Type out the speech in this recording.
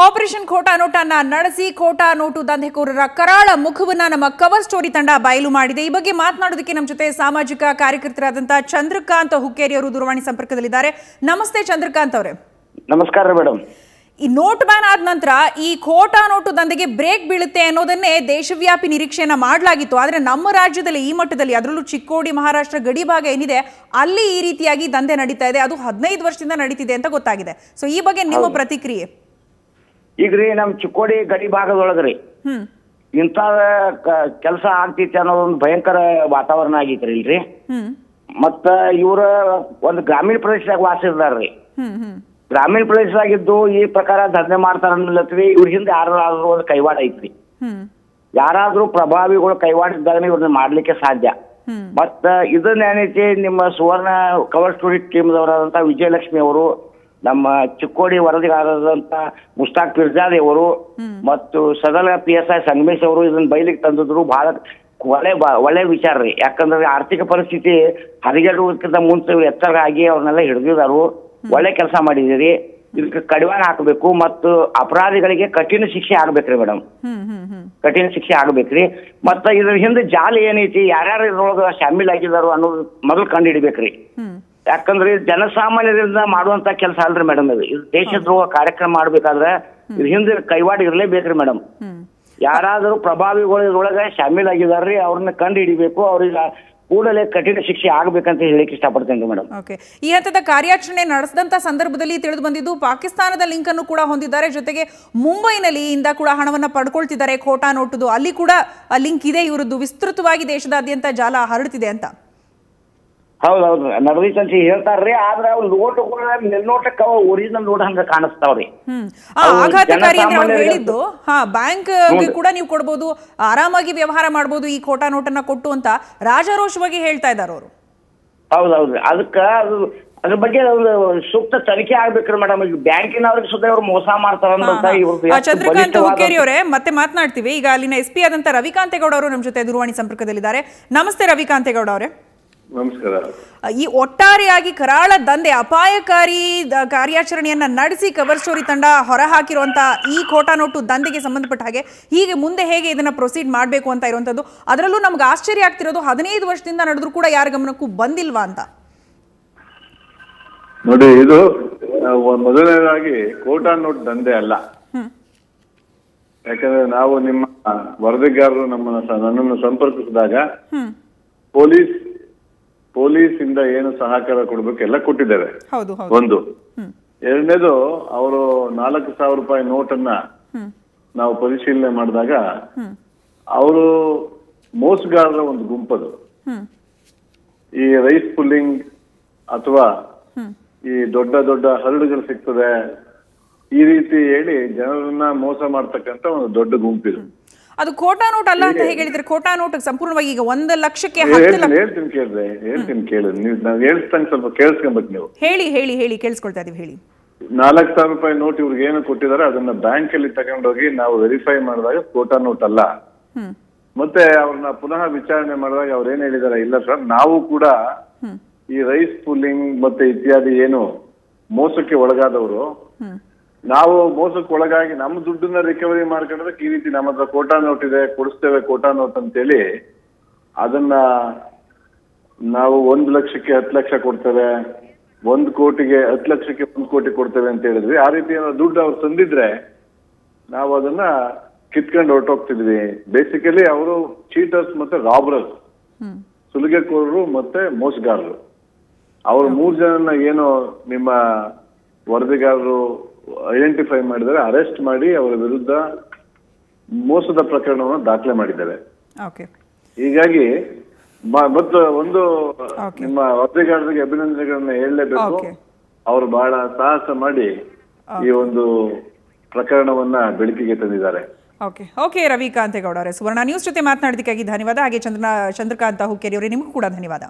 Operation ಖೋಟಾ ನೋಟನ್ನ ನಡೆಸಿ ಖೋಟಾ note ದಂಧೆಕೋರರ ಕರಾಳ ಮುಖವನ್ನ ನಮ್ಮ ಕವರ್ ಸ್ಟೋರಿ ತಂಡ ಬಯಲು ಮಾಡಿದೆ. ಈ ಬಗ್ಗೆ ಮಾತನಾಡೋದಕ್ಕೆ ನಮ್ಮ ಜೊತೆ ಸಾಮಾಜಿಕ ಕಾರ್ಯಕರ್ತರಾದಂತಹ ಚಂದ್ರಕಾಂತ್ ಹುಕ್ಕೇರಿ ಅವರು ದೂರವಾಣಿ ಸಂಪರ್ಕದಲ್ಲಿದ್ದಾರೆ. ನಮಸ್ತೆ ಚಂದ್ರಕಾಂತ್ ಅವರೇ. ನಮಸ್ಕಾರ ಮೇಡಮ್. ಈ ನೋಟ್ ಬ್ಯಾನ್ ಆದ ನಂತರ ಈ ಖೋಟಾ ನೋಟು ದಂಧೆಗೆ ಬ್ರೇಕ್ ಬೀಳುತ್ತೆ ಅನ್ನೋದನ್ನೇ ದೇಶವ್ಯಾಪಿ ನಿರೀಕ್ಷೆಯನ್ನ ಮಾಡಲಾಗಿತ್ತು. ಆದರೆ ನಮ್ಮ ರಾಜ್ಯದಲ್ಲಿ ಈ ಮಟ್ಟದಲ್ಲಿ, ಅದರಲ್ಲೂ ಚಿಕ್ಕೋಡಿ ಮಹಾರಾಷ್ಟ್ರ ಗಡಿ ಭಾಗ ಏನಿದೆ ಅಲ್ಲಿ ಈ ರೀತಿಯಾಗಿ ದಂಧೆ ನಡೀತಾ ಇದೆ. ಅದು 15 ವರ್ಷದಿಂದ ನಡೀತಿದೆ ಅಂತ ಗೊತ್ತಾಗಿದೆ. ಸೊ ಈ ಬಗ್ಗೆ ನಿಮ್ಮ ಪ್ರತಿಕ್ರಿಯೆ? ಈಗ್ರಿ ನಮ್ ಚಿಕ್ಕೋಡಿ ಗಡಿ ಭಾಗದೊಳಗ್ರಿ ಇಂಥ ಕೆಲಸ ಆಗ್ತೈತಿ ಅನ್ನೋದೊಂದು ಭಯಂಕರ ವಾತಾವರಣ ಆಗೈತ್ರಿ ಇಲ್ರಿ. ಮತ್ತ ಇವ್ರ ಒಂದು ಗ್ರಾಮೀಣ ಪ್ರದೇಶದಾಗ ವಾಸ ಇರ್ತಾರ್ರಿ. ಗ್ರಾಮೀಣ ಪ್ರದೇಶದಾಗಿದ್ದು ಈ ಪ್ರಕಾರ ದಂಧೆ ಮಾಡ್ತಾರ ಅನ್ನಲತ್ರಿ. ಇವ್ರ ಹಿಂದೆ ಯಾರಾದ್ರೂ ಒಂದು ಕೈವಾಡ ಐತ್ರಿ. ಯಾರಾದ್ರೂ ಪ್ರಭಾವಿಗಳು ಕೈವಾಡ ಇದ್ದಾಗನೇ ಇವ್ರನ್ನ ಮಾಡ್ಲಿಕ್ಕೆ ಸಾಧ್ಯ. ಮತ್ತ ಇದನ್ನ ಏನೈತಿ, ನಿಮ್ಮ ಸುವರ್ಣ ಕವರ್ ಸ್ಟೋರಿ ಟೀಮ್ದವರಾದಂತ ವಿಜಯಲಕ್ಷ್ಮಿ ಅವರು, ನಮ್ಮ ಚಿಕ್ಕೋಡಿ ವರದಿಗಾರರಾದಂತ ಮುಸ್ತಾಕ್ ಪಿರ್ಜಾದಿ ಅವರು ಮತ್ತು ಸದಲ PSI ಸಂಗಮೇಶ್ ಅವರು ಇದನ್ನ ಬಯಲಿಗೆ ತಂದಿದ್ರು. ಬಹಳ ಒಳ್ಳೆ ವಿಚಾರ ರೀ. ಯಾಕಂದ್ರೆ ಆರ್ಥಿಕ ಪರಿಸ್ಥಿತಿ ಹದಗೆಡುವುದಕ್ಕಿಂತ ಮುಂಚೆ ಎಚ್ಚರ ಆಗಿ ಅವ್ರನ್ನೆಲ್ಲ ಹಿಡಿದಿದಾರು. ಒಳ್ಳೆ ಕೆಲಸ ಮಾಡಿದಿರಿ. ಇದಕ್ಕೆ ಕಡಿವಾಣ ಹಾಕಬೇಕು ಮತ್ತು ಅಪರಾಧಿಗಳಿಗೆ ಕಠಿಣ ಶಿಕ್ಷೆ ಆಗ್ಬೇಕ್ರಿ ಮೇಡಮ್. ಕಠಿಣ ಶಿಕ್ಷೆ ಆಗ್ಬೇಕ್ರಿ. ಮತ್ತ ಇದ್ರ ಹಿಂದೆ ಜಾಲ ಏನೈತಿ, ಯಾರ್ಯಾರು ಇದ್ರೊಳಗ ಶಾಮೀಲ್ ಆಗಿದಾರು ಅನ್ನೋದು ಮೊದಲು ಕಂಡು ಹಿಡಿಬೇಕ್ರಿ. ಯಾಕಂದ್ರೆ ಜನಸಾಮಾನ್ಯರಿಂದ ಮಾಡುವಂತ ಕೆಲಸ ಅಲ್ರಿ ಮೇಡಮ್. ಇದು ದೇಶದ್ರೋಹ ಕಾರ್ಯಕ್ರಮ ಮಾಡ್ಬೇಕಾದ್ರೆ ಇದ್ರ ಹಿಂದೆ ಕೈವಾಡ ಇರ್ಲೇಬೇಕ್ರಿ ಮೇಡಮ್. ಯಾರಾದ್ರೂ ಪ್ರಭಾವಿಗಳು ಇದ್ರೊಳಗ ಶಾಮೀಲ್ ಆಗಿದಾರ್ರಿ, ಅವ್ರನ್ನ ಕಂಡು ಹಿಡಿಬೇಕು. ಅವ್ರಿಗೆ ಕೂಡಲೇ ಕಠಿಣ ಶಿಕ್ಷೆ ಆಗ್ಬೇಕಂತ ಹೇಳಿಕ್ಕೆ ಇಷ್ಟಪಡ್ತೇನೆ ಮೇಡಮ್. ಓಕೆ, ಈ ಹಂತದ ಕಾರ್ಯಾಚರಣೆ ನಡೆಸಿದಂತ ಸಂದರ್ಭದಲ್ಲಿ ತಿಳಿದು ಬಂದಿದ್ದು ಪಾಕಿಸ್ತಾನದ ಲಿಂಕ್ ಅನ್ನು ಕೂಡ ಹೊಂದಿದ್ದಾರೆ. ಜೊತೆಗೆ ಮುಂಬೈನಲ್ಲಿ ಇಂದ ಕೂಡ ಹಣವನ್ನ ಪಡ್ಕೊಳ್ತಿದ್ದಾರೆ ಖೋಟಾ ನೋಟುದು. ಅಲ್ಲಿ ಕೂಡ ಲಿಂಕ್ ಇದೆ ಇವರದ್ದು. ವಿಸ್ತೃತವಾಗಿ ದೇಶದಾದ್ಯಂತ ಜಾಲ ಹರಡ್ತಿದೆ ಅಂತ. ಹೌದೌದು, ನಡೆದೈತಂತ ಹೇಳ್ತಾರ್ರಿ. ಆದ್ರೆ ಅವ್ರು ನೋಟುಗಳ ಮೇಲ್ನೋಟಕ್ಕೆ ಒರಿಜಿನಲ್ ನೋಟ್ ಹಂಗ ಕಾಣಿಸ್ತಾವ್ರಿ. ಆಘಾತಕಾರಿ ಅಂದ್ರೆ ಅವ್ರು ಹೇಳಿದ್ದು, ಬ್ಯಾಂಕ್ ಕೂಡ ನೀವು ಕೊಡ್ಬೋದು, ಆರಾಮಾಗಿ ವ್ಯವಹಾರ ಮಾಡ್ಬೋದು ಈ ಖೋಟಾ ನೋಟನ್ನ ಕೊಟ್ಟು ಅಂತ ರಾಜಾರೋಷವಾಗಿ ಹೇಳ್ತಾ ಇದ್ದಾರೆ ಅವರು. ಹೌದೌದ್ರಿ. ಅದ್ರ ಬಗ್ಗೆ ಸೂಕ್ತ ತನಿಖೆ ಆಗ್ಬೇಕ್ರಿ ಮೇಡಮ್. ಈಗ ಬ್ಯಾಂಕಿನವ್ರಿಗೆ ಸುದ್ದಿ ಅವ್ರು ಮೋಸ ಮಾಡ್ತಾರ. ಚಂದ್ರಕಾಂತ್ ಹುಕ್ಕೇರಿ ಅವರೇ, ಮತ್ತೆ ಮಾತನಾಡ್ತೀವಿ. ಈಗ ಅಲ್ಲಿನ SP ಆದಂತ ರವಿಕಾಂತೇಗೌಡ ಅವರು ನಮ್ಮ ಜೊತೆ ದೂರವಾಣಿ ಸಂಪರ್ಕದಲ್ಲಿದ್ದಾರೆ. ನಮಸ್ತೆ ರವಿಕಾಂತೇಗೌಡ ಅವರೇ. ನಮಸ್ಕಾರ. ಈ ಒಟ್ಟಾರೆಯಾಗಿ ಕರಾಳ ದಂಧೆ, ಅಪಾಯಕಾರಿ ಕಾರ್ಯಾಚರಣೆಯನ್ನ ನಡೆಸಿ ಕವರ್ ಸ್ಟೋರಿ ತಂಡ ಹೊರಹಾಕಿರುವಂತ ಈ ಖೋಟಾ ನೋಟು ದಂಧೆಗೆ ಸಂಬಂಧಪಟ್ಟ ಹಾಗೆ ಹೀಗೆ ಮುಂದೆ ಹೇಗೆ ಇದನ್ನ ಪ್ರೊಸೀಡ್ ಮಾಡಬೇಕು ಅಂತ ಇರುವಂತದ್ದು, ಅದರಲ್ಲೂ ನಮ್ಗೆ ಆಶ್ಚರ್ಯ ಆಗ್ತಿರೋದು 15 ವರ್ಷದಿಂದ ನಡೆದ್ರು ಕೂಡ ಯಾರ ಗಮನಕ್ಕೂ ಬಂದಿಲ್ವಾ ಅಂತ. ನೋಡಿ, ಇದು ಮೊದಲನೇದಾಗಿ ಖೋಟಾ ನೋಟ್ ದಂಧೆ ಅಲ್ಲ. ಯಾಕಂದ್ರೆ ನಾವು ನಿಮ್ಮ ವರದಿಗಾರರು ನನ್ನನ್ನು ಸಂಪರ್ಕಿಸಿದಾಗ ಪೊಲೀಸ್ ಇಂದ ಏನು ಸಹಕಾರ ಕೊಡ್ಬೇಕು ಎಲ್ಲ ಕೊಟ್ಟಿದ್ದೇವೆ. ಒಂದು. ಎರಡನೇದು, ಅವರು 4,000 ರೂಪಾಯಿ ನೋಟನ್ನ ನಾವು ಪರಿಶೀಲನೆ ಮಾಡಿದಾಗ ಅವರು ಮೋಸಗಾರರ ಒಂದು ಗುಂಪದು. ಈ ರೈಸ್ ಪುಲ್ಲಿಂಗ್ ಅಥವಾ ಈ ದೊಡ್ಡ ದೊಡ್ಡ ಹರಡುಗಳು ಸಿಗ್ತದೆ ಈ ರೀತಿ ಹೇಳಿ ಜನರನ್ನ ಮೋಸ ಮಾಡ್ತಕ್ಕಂತ ಒಂದು ದೊಡ್ಡ ಗುಂಪಿದು. ಅದು ಖೋಟಾ ನೋಟ್ ಅಲ್ಲ ಅಂತ ಹೇಗೆ ಹೇಳಿದ್ರೆ, ಖೋಟಾ ನೋಟ್ ಸಂಪೂರ್ಣವಾಗಿ ಈಗ 1 ಲಕ್ಷಕ್ಕೆ ಹೇಳ್ತೀನಿ ಕೇಳಿ. ನಾವು ಹೇಳ್ತಂಗೆ ಸ್ವಲ್ಪ ಕೇಳಿಸ್ಕೊಬೇಕು ನೀವು. ಹೇಳಿ ಕೇಳಿಸ್ಕೊಳ್ತಾ ಇದೀವಿ, ಹೇಳಿ. 4,000 ರೂಪಾಯಿ ನೋಟ್ ಇವ್ರಿಗೆ ಏನು ಕೊಟ್ಟಿದ್ದಾರೆ ಅದನ್ನ ಬ್ಯಾಂಕ್ ಅಲ್ಲಿ ತಗೊಂಡೋಗಿ ನಾವು ವೆರಿಫೈ ಮಾಡಿದಾಗ ಖೋಟಾ ನೋಟ್ ಅಲ್ಲ. ಮತ್ತೆ ಅವ್ರನ್ನ ಪುನಃ ವಿಚಾರಣೆ ಮಾಡಿದಾಗ ಅವ್ರು ಏನ್ ಹೇಳಿದಾರೆ, ಇಲ್ಲ ಸರ್, ನಾವು ಕೂಡ ಈ ರೈಸ್ ಪೂಲಿಂಗ್ ಮತ್ತೆ ಇತ್ಯಾದಿ ಏನು ಮೋಸಕ್ಕೆ ಒಳಗಾದವರು, ನಾವು ಮೋಸಕ್ಕೆ ಒಳಗಾಗಿ ನಮ್ಮ ದುಡ್ಡನ್ನ ರಿಕವರಿ ಮಾಡ್ಕೊಂಡ್ರೆ ಈ ರೀತಿ ನಮ್ಮ ಹತ್ರ ಖೋಟಾ ನೋಟ್ ಇದೆ, ಕೊಡಿಸ್ತೇವೆ ಖೋಟಾ ನೋಟ್ ಅಂತೇಳಿ ಅದನ್ನ ನಾವು 1 ಲಕ್ಷಕ್ಕೆ 10 ಲಕ್ಷ ಕೊಡ್ತೇವೆ, 1 ಕೋಟಿಗೆ 10 ಲಕ್ಷಕ್ಕೆ 1 ಕೋಟಿ ಕೊಡ್ತೇವೆ ಅಂತ ಹೇಳಿದ್ವಿ. ಆ ರೀತಿ ದುಡ್ಡು ಅವ್ರು ತಂದಿದ್ರೆ ನಾವು ಅದನ್ನ ಕಿತ್ಕೊಂಡು ಹೊರಟೋಗ್ತಿದ್ವಿ. ಬೇಸಿಕಲಿ ಅವರು ಚೀಟರ್ಸ್ ಮತ್ತೆ ರಾಬರರ್ಸ್, ಸುಲಿಗೆಕೋರರು ಮತ್ತೆ ಮೋಸಗಾರರು. ಅವ್ರು 3 ಜನನ ಏನು ನಿಮ್ಮ ವರದಿಗಾರರು ಐಡೆಂಟಿಫೈ ಮಾಡಿದರೆ ಅರೆಸ್ಟ್ ಮಾಡಿ ಅವರ ವಿರುದ್ಧ ಮೋಸದ ಪ್ರಕರಣವನ್ನು ದಾಖಲೆ ಮಾಡಿದ್ದಾರೆ. ಹೀಗಾಗಿ ಮತ್ತು ಒಂದು ನಿಮ್ಮ ವರದಿಗಾರರಿಗೆ ಅಭಿನಂದನೆಗಳನ್ನ ಹೇಳಲೇಬೇಕು. ಅವರು ಬಹಳ ಸಾಹಸ ಮಾಡಿ ಈ ಒಂದು ಪ್ರಕರಣವನ್ನ ಬೆಳಕಿಗೆ ತಂದಿದ್ದಾರೆ. ಓಕೆ ರವಿಕಾಂತೇಗೌಡ ಅವರೇ, ಸುವರ್ಣ ನ್ಯೂಸ್ ಜೊತೆ ಮಾತನಾಡೋದಕ್ಕಾಗಿ ಧನ್ಯವಾದ. ಹಾಗೆ ಚಂದ್ರಕಾಂತ ಹುಕ್ಕೇರಿ ಅವರೇ, ನಿಮಗೂ ಕೂಡ ಧನ್ಯವಾದ.